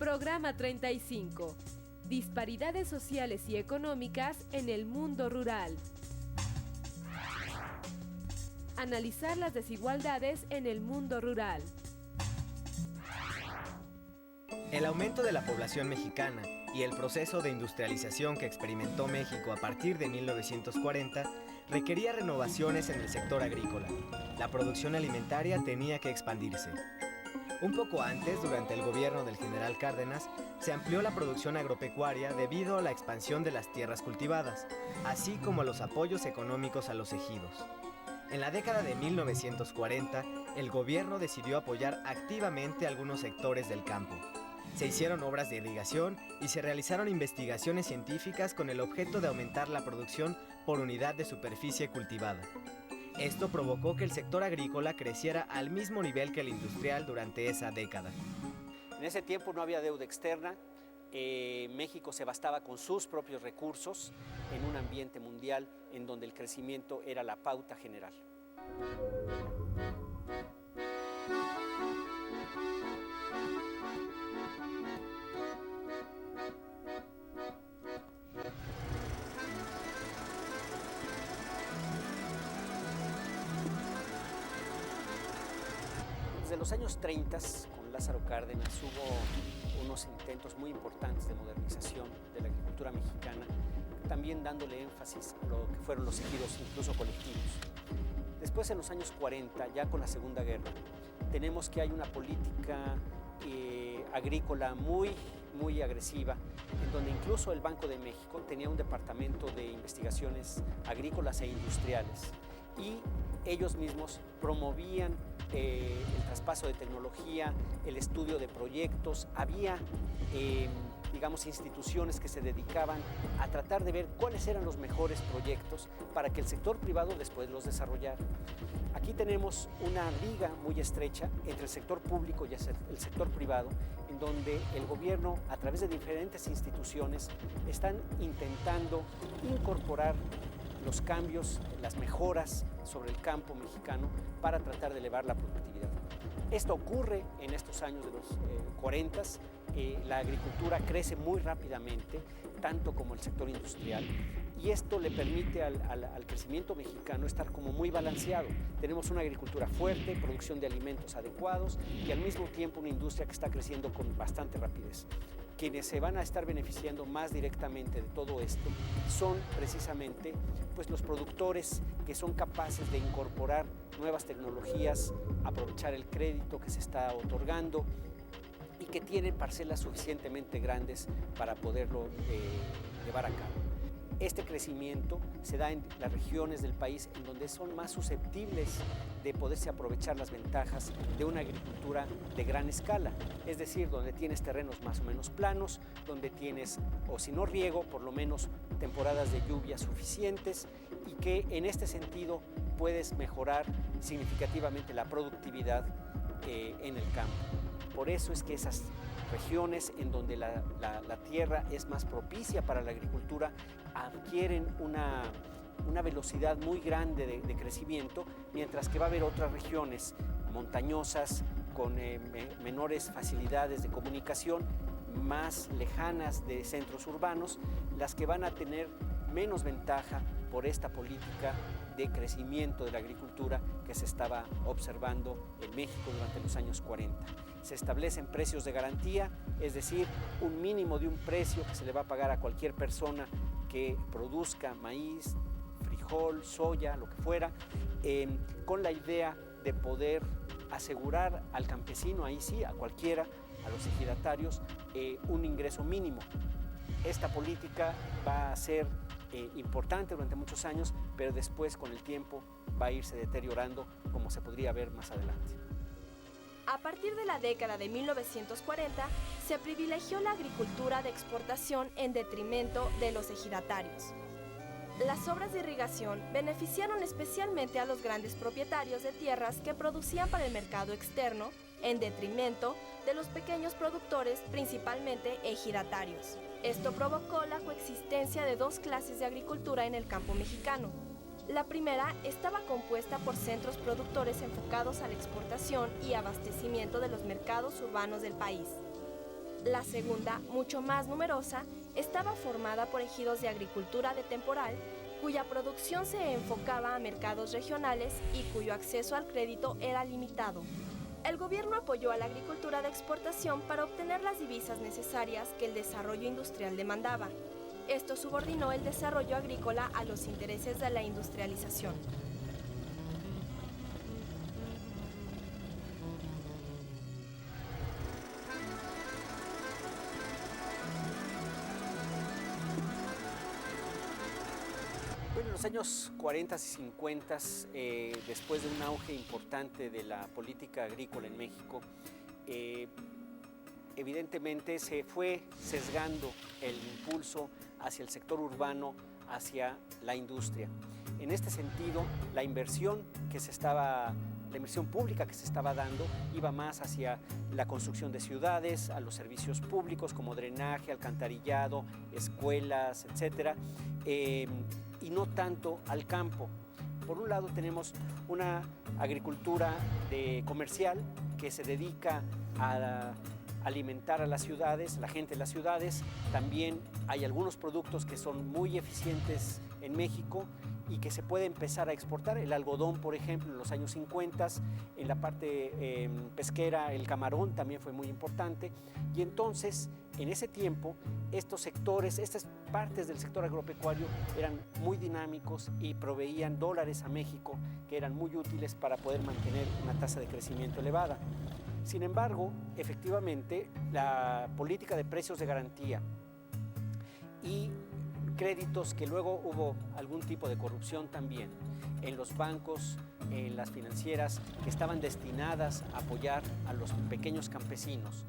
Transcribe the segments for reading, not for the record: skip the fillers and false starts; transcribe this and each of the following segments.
Programa 35. Disparidades sociales y económicas en el mundo rural. Analizar las desigualdades en el mundo rural. El aumento de la población mexicana y el proceso de industrialización que experimentó México a partir de 1940 requería renovaciones en el sector agrícola. La producción alimentaria tenía que expandirse. Un poco antes, durante el gobierno del general Cárdenas, se amplió la producción agropecuaria debido a la expansión de las tierras cultivadas, así como a los apoyos económicos a los ejidos. En la década de 1940, el gobierno decidió apoyar activamente algunos sectores del campo. Se hicieron obras de irrigación y se realizaron investigaciones científicas con el objeto de aumentar la producción por unidad de superficie cultivada. Esto provocó que el sector agrícola creciera al mismo nivel que el industrial durante esa década. En ese tiempo no había deuda externa, México se bastaba con sus propios recursos en un ambiente mundial en donde el crecimiento era la pauta general. Desde los años 30, con Lázaro Cárdenas, hubo unos intentos muy importantes de modernización de la agricultura mexicana, también dándole énfasis a lo que fueron los ejidos, incluso colectivos. Después, en los años 40, ya con la Segunda Guerra, tenemos que hay una política agrícola muy agresiva, en donde incluso el Banco de México tenía un departamento de investigaciones agrícolas e industriales, y ellos mismos promovían el traspaso de tecnología, el estudio de proyectos. Había, instituciones que se dedicaban a tratar de ver cuáles eran los mejores proyectos para que el sector privado después los desarrollara. Aquí tenemos una liga muy estrecha entre el sector público y el sector privado, en donde el gobierno, a través de diferentes instituciones, están intentando incorporar los cambios, las mejoras sobre el campo mexicano para tratar de elevar la productividad. Esto ocurre en estos años de los 40. La agricultura crece muy rápidamente, tanto como el sector industrial, y esto le permite al crecimiento mexicano estar como muy balanceado. Tenemos una agricultura fuerte, producción de alimentos adecuados y al mismo tiempo una industria que está creciendo con bastante rapidez. Quienes se van a estar beneficiando más directamente de todo esto son precisamente los productores que son capaces de incorporar nuevas tecnologías, aprovechar el crédito que se está otorgando y que tienen parcelas suficientemente grandes para poderlo llevar a cabo. Este crecimiento se da en las regiones del país en donde son más susceptibles de poderse aprovechar las ventajas de una agricultura de gran escala, es decir, donde tienes terrenos más o menos planos, donde tienes, o si no riego, por lo menos temporadas de lluvias suficientes, y que en este sentido puedes mejorar significativamente la productividad en el campo. Por eso es que esas regiones en donde la tierra es más propicia para la agricultura adquieren una velocidad muy grande de crecimiento, mientras que va a haber otras regiones montañosas con menores facilidades de comunicación, más lejanas de centros urbanos, las que van a tener menos ventaja por esta política de crecimiento de la agricultura que se estaba observando en México durante los años 40. Se establecen precios de garantía, es decir, un mínimo de un precio que se le va a pagar a cualquier persona que produzca maíz, frijol, soya, lo que fuera, con la idea de poder asegurar al campesino, ahí sí, a cualquiera, a los ejidatarios, un ingreso mínimo. Esta política va a ser importante durante muchos años, pero después con el tiempo va a irse deteriorando, como se podría ver más adelante. A partir de la década de 1940, se privilegió la agricultura de exportación en detrimento de los ejidatarios. Las obras de irrigación beneficiaron especialmente a los grandes propietarios de tierras que producían para el mercado externo, en detrimento de los pequeños productores, principalmente ejidatarios. Esto provocó la coexistencia de dos clases de agricultura en el campo mexicano. La primera estaba compuesta por centros productores enfocados a la exportación y abastecimiento de los mercados urbanos del país. La segunda, mucho más numerosa, estaba formada por ejidos de agricultura de temporal, cuya producción se enfocaba a mercados regionales y cuyo acceso al crédito era limitado. El gobierno apoyó a la agricultura de exportación para obtener las divisas necesarias que el desarrollo industrial demandaba. Esto subordinó el desarrollo agrícola a los intereses de la industrialización. Bueno, en los años 40 y 50, después de un auge importante de la política agrícola en México, evidentemente se fue sesgando el impulso hacia el sector urbano, hacia la industria. En este sentido, la inversión pública que se estaba dando iba más hacia la construcción de ciudades, a los servicios públicos como drenaje, alcantarillado, escuelas, etcétera, y no tanto al campo. Por un lado tenemos una agricultura comercial que se dedica a alimentar a las ciudades, la gente de las ciudades. También hay algunos productos que son muy eficientes en México y que se puede empezar a exportar. El algodón, por ejemplo, en los años 50, en la parte pesquera, el camarón también fue muy importante. Y entonces, en ese tiempo, estos sectores, estas partes del sector agropecuario eran muy dinámicos y proveían dólares a México que eran muy útiles para poder mantener una tasa de crecimiento elevada. Sin embargo, efectivamente, la política de precios de garantía y créditos, que luego hubo algún tipo de corrupción también en los bancos, en las financieras que estaban destinadas a apoyar a los pequeños campesinos,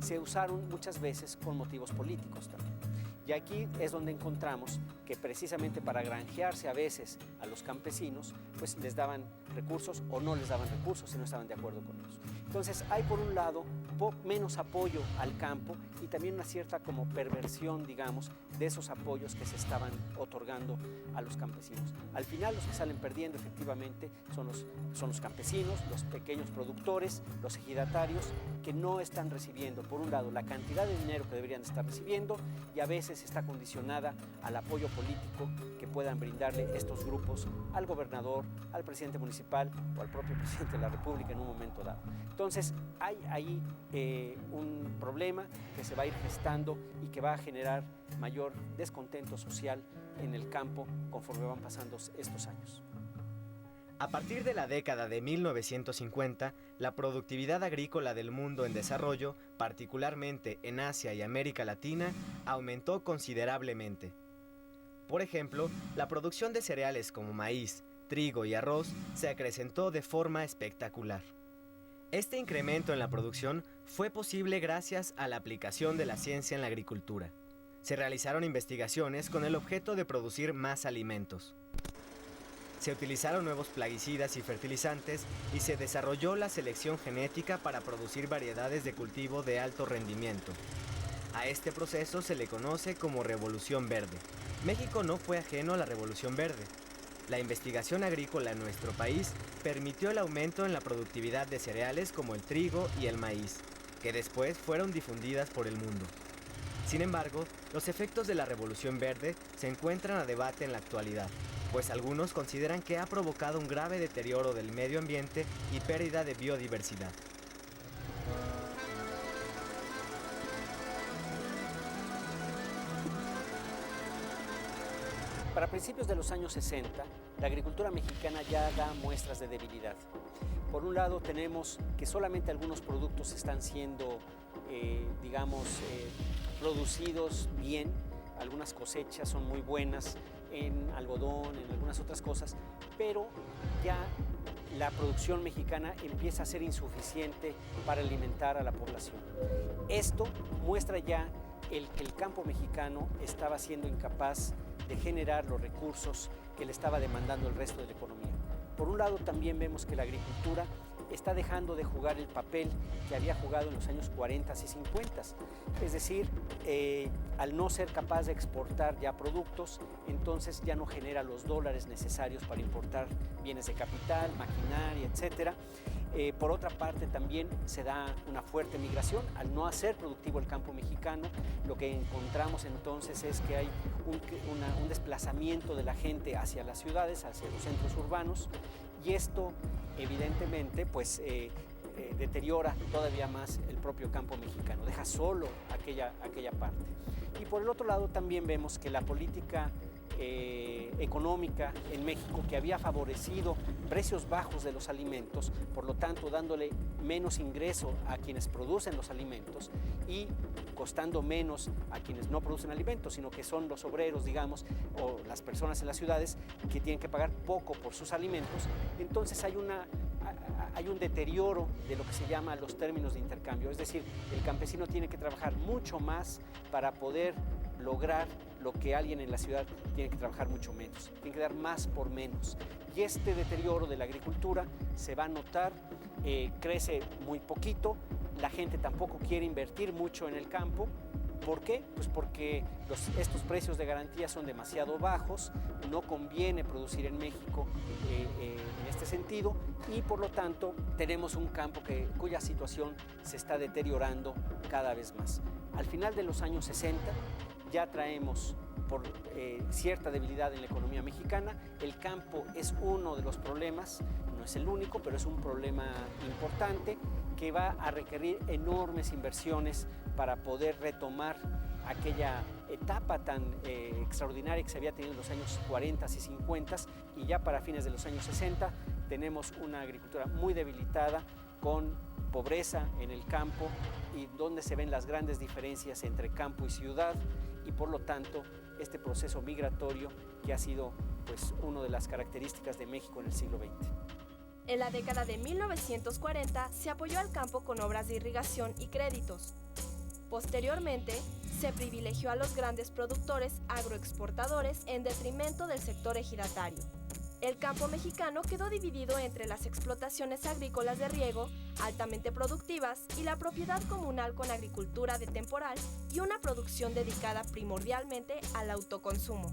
se usaron muchas veces con motivos políticos también. Y aquí es donde encontramos que precisamente para granjearse a veces a los campesinos, pues les daban recursos o no les daban recursos si no estaban de acuerdo con ellos. Entonces hay por un lado menos apoyo al campo y también una cierta como perversión, digamos, de esos apoyos que se estaban otorgando a los campesinos. Al final los que salen perdiendo efectivamente son los campesinos, los pequeños productores, los ejidatarios, que no están recibiendo, por un lado, la cantidad de dinero que deberían estar recibiendo, y a veces está condicionada al apoyo político que puedan brindarle estos grupos al gobernador, al presidente municipal o al propio presidente de la República en un momento dado. Entonces hay ahí un problema que se va a ir gestando y que va a generar mayor descontento social en el campo conforme van pasando estos años. A partir de la década de 1950, la productividad agrícola del mundo en desarrollo, particularmente en Asia y América Latina, aumentó considerablemente. Por ejemplo, la producción de cereales como maíz, trigo y arroz se acrecentó de forma espectacular. Este incremento en la producción fue posible gracias a la aplicación de la ciencia en la agricultura. Se realizaron investigaciones con el objeto de producir más alimentos. Se utilizaron nuevos plaguicidas y fertilizantes y se desarrolló la selección genética para producir variedades de cultivo de alto rendimiento. A este proceso se le conoce como Revolución Verde. México no fue ajeno a la Revolución Verde. La investigación agrícola en nuestro país permitió el aumento en la productividad de cereales como el trigo y el maíz, que después fueron difundidas por el mundo. Sin embargo, los efectos de la Revolución Verde se encuentran a debate en la actualidad, pues algunos consideran que ha provocado un grave deterioro del medio ambiente y pérdida de biodiversidad. Para principios de los años 60, la agricultura mexicana ya da muestras de debilidad. Por un lado tenemos que solamente algunos productos están siendo, producidos bien, algunas cosechas son muy buenas en algodón, en algunas otras cosas, pero ya la producción mexicana empieza a ser insuficiente para alimentar a la población. Esto muestra ya que el campo mexicano estaba siendo incapaz de generar los recursos que le estaba demandando el resto de la economía. Por un lado, también vemos que la agricultura está dejando de jugar el papel que había jugado en los años 40 y 50. Es decir, al no ser capaz de exportar ya productos, entonces ya no genera los dólares necesarios para importar bienes de capital, maquinaria, etc. Por otra parte, también se da una fuerte migración. Al no hacer productivo el campo mexicano, lo que encontramos entonces es que hay un desplazamiento de la gente hacia las ciudades, hacia los centros urbanos, y esto evidentemente pues deteriora todavía más el propio campo mexicano, deja solo aquella parte. Y por el otro lado también vemos que la política económica en México, que había favorecido precios bajos de los alimentos, por lo tanto dándole menos ingreso a quienes producen los alimentos y costando menos a quienes no producen alimentos, sino que son los obreros, digamos, o las personas en las ciudades que tienen que pagar poco por sus alimentos. Entonces hay un deterioro de lo que se llama los términos de intercambio, es decir, el campesino tiene que trabajar mucho más para poder lograr lo que alguien en la ciudad tiene que trabajar mucho menos, tiene que dar más por menos. Y este deterioro de la agricultura se va a notar, crece muy poquito, la gente tampoco quiere invertir mucho en el campo. ¿Por qué? Pues porque estos precios de garantía son demasiado bajos, no conviene producir en México en este sentido, y por lo tanto tenemos un campo cuya situación se está deteriorando cada vez más. Al final de los años 60 ya traemos por cierta debilidad en la economía mexicana. El campo es uno de los problemas, no es el único, pero es un problema importante que va a requerir enormes inversiones para poder retomar aquella etapa tan extraordinaria que se había tenido en los años 40 y 50, y ya para fines de los años 60 tenemos una agricultura muy debilitada, con pobreza en el campo, y donde se ven las grandes diferencias entre campo y ciudad, y por lo tanto este proceso migratorio que ha sido pues una de las características de México en el siglo XX. En la década de 1940 se apoyó al campo con obras de irrigación y créditos. Posteriormente, se privilegió a los grandes productores agroexportadores en detrimento del sector ejidatario. El campo mexicano quedó dividido entre las explotaciones agrícolas de riego, altamente productivas, y la propiedad comunal con agricultura de temporal y una producción dedicada primordialmente al autoconsumo.